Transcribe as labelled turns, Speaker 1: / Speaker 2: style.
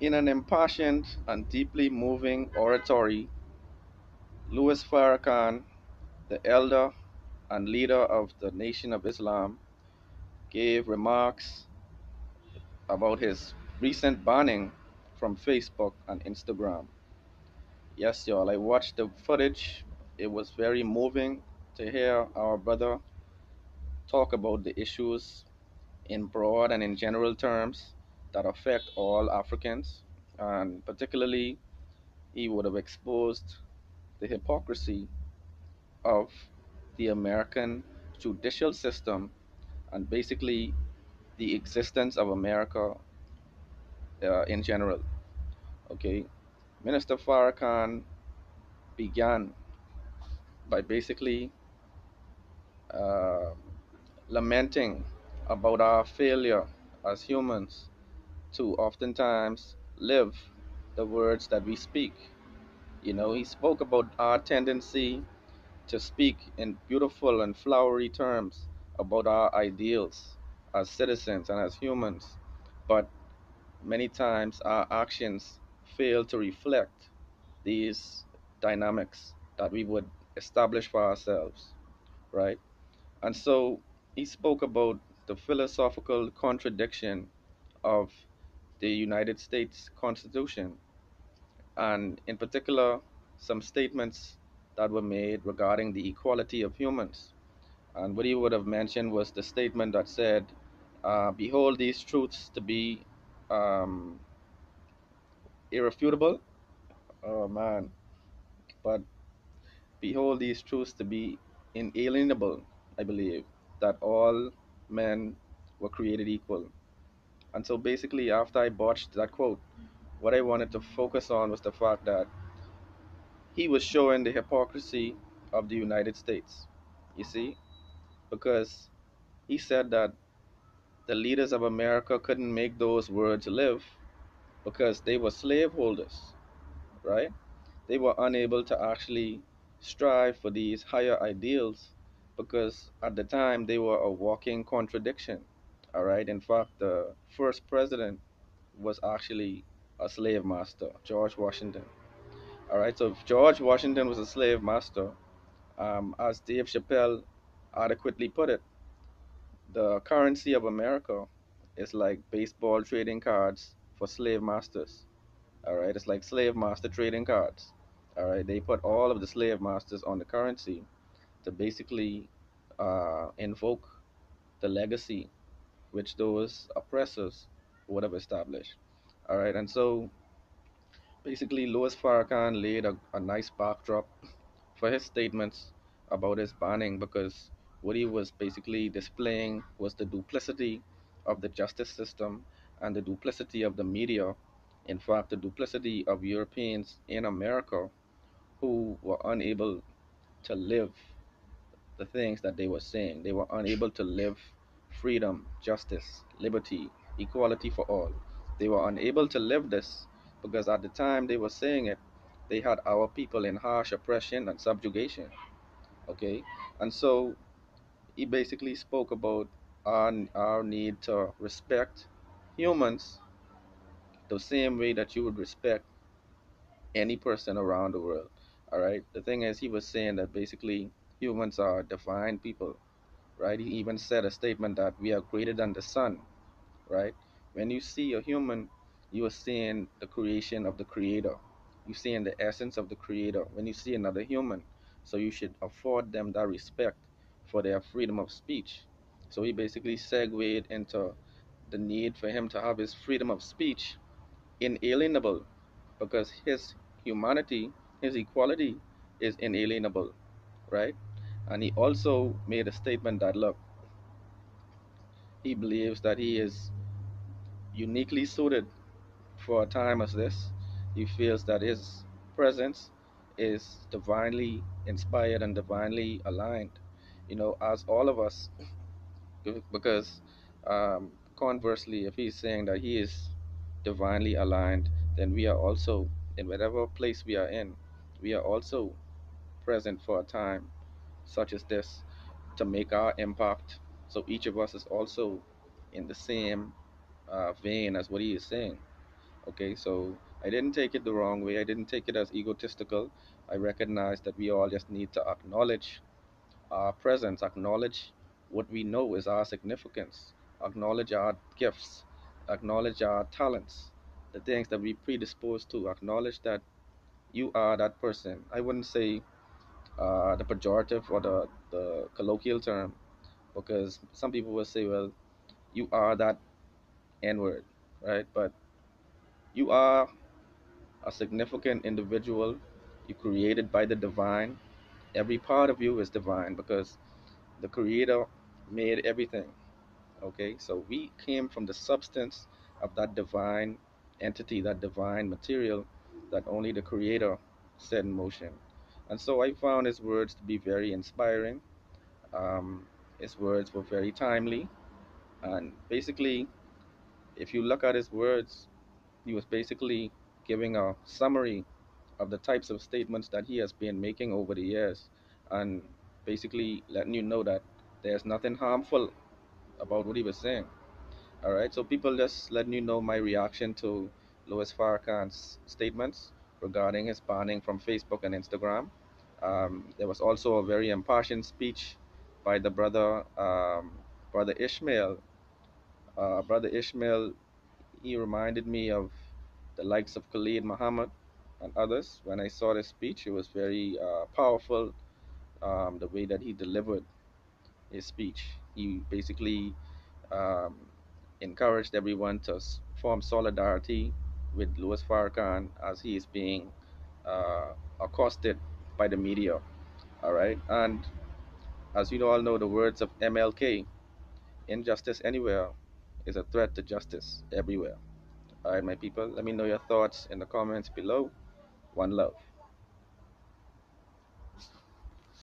Speaker 1: In an impassioned and deeply moving oratory, Louis Farrakhan, the elder and leader of the Nation of Islam, gave remarks about his recent banning from Facebook and Instagram. Yes, y'all, I watched the footage. It was very moving to hear our brother talk about the issues in broad and in general terms that affect all Africans. And particularly, he would have exposed the hypocrisy of the American judicial system and basically the existence of America in general. Okay, Minister Farrakhan began by basically uh, lamenting about our failure as humans to oftentimes live the words that we speak. You know, he spoke about our tendency to speak in beautiful and flowery terms about our ideals as citizens and as humans, but many times our actions fail to reflect these dynamics that we would establish for ourselves, right? And so he spoke about the philosophical contradiction of the United States Constitution, and in particular, some statements that were made regarding the equality of humans. And what he would have mentioned was the statement that said, behold these truths to be um, irrefutable. Oh man, but behold these truths to be inalienable, I believe, that all men were created equal. And so basically, after I botched that quote, what I wanted to focus on was the fact that he was showing the hypocrisy of the United States. You see, because he said that the leaders of America couldn't make those words live because they were slaveholders, right? They were unable to actually strive for these higher ideals because at the time they were a walking contradiction. All right. In fact, the first president was actually a slave master, George Washington. All right. So if George Washington was a slave master, as Dave Chappelle adequately put it, the currency of America is like baseball trading cards for slave masters. All right, it's like slave master trading cards. All right, they put all of the slave masters on the currency to basically invoke the legacy which those oppressors would have established. All right, and so basically, Louis Farrakhan laid a nice backdrop for his statements about his banning because what he was basically displaying was the duplicity of the justice system and the duplicity of the media. In fact, the duplicity of Europeans in America who were unable to live the things that they were saying. They were unable to live freedom, justice, liberty, equality for all. They were unable to live this because at the time they were saying it, they had our people in harsh oppression and subjugation. Okay, and so he basically spoke about our need to respect humans the same way that you would respect any person around the world. All right. The thing is, he was saying that basically humans are divine people, right? He even said a statement that we are greater than the sun, right? When you see a human, you are seeing the creation of the creator. You're seeing the essence of the creator when you see another human. So you should afford them that respect for their freedom of speech. So he basically segued into the need for him to have his freedom of speech inalienable because his humanity, his equality is inalienable, right? And he also made a statement that look, he believes that he is uniquely suited for a time as this. He feels that his presence is divinely inspired and divinely aligned, you know, as all of us, because conversely, if he's saying that he is divinely aligned, then we are also, in whatever place we are in, we are also present for a time such as this to make our impact. So each of us is also in the same vein as what he is saying. Okay, so I didn't take it the wrong way. I didn't take it as egotistical. I recognize that we all just need to acknowledge our presence, acknowledge what we know is our significance, acknowledge our gifts, acknowledge our talents, the things that we predisposed to, acknowledge that you are that person. I wouldn't say the pejorative or the colloquial term, because some people will say, well, you are that N word, right? But you are a significant individual. You created by the divine. Every part of you is divine because the creator made everything. Okay, so we came from the substance of that divine entity, that divine material that only the creator set in motion. And so I found his words to be very inspiring. um, his words were very timely, and basically if you look at his words, he was basically giving a summary of the types of statements that he has been making over the years, and basically letting you know that there's nothing harmful about what he was saying. All right, so people, just letting you know my reaction to Louis Farrakhan's statements regarding his banning from Facebook and Instagram. There was also a very impassioned speech by the brother Ishmael. Brother Ishmael, he reminded me of the likes of Khalid Muhammad and others. When I saw this speech, it was very powerful. The way that he delivered his speech, he basically um, encouraged everyone to form solidarity with Louis Farrakhan as he is being accosted by the media. All right, and as you all know, the words of MLK: "Injustice anywhere is a threat to justice everywhere." All right, my people, let me know your thoughts in the comments below. One love.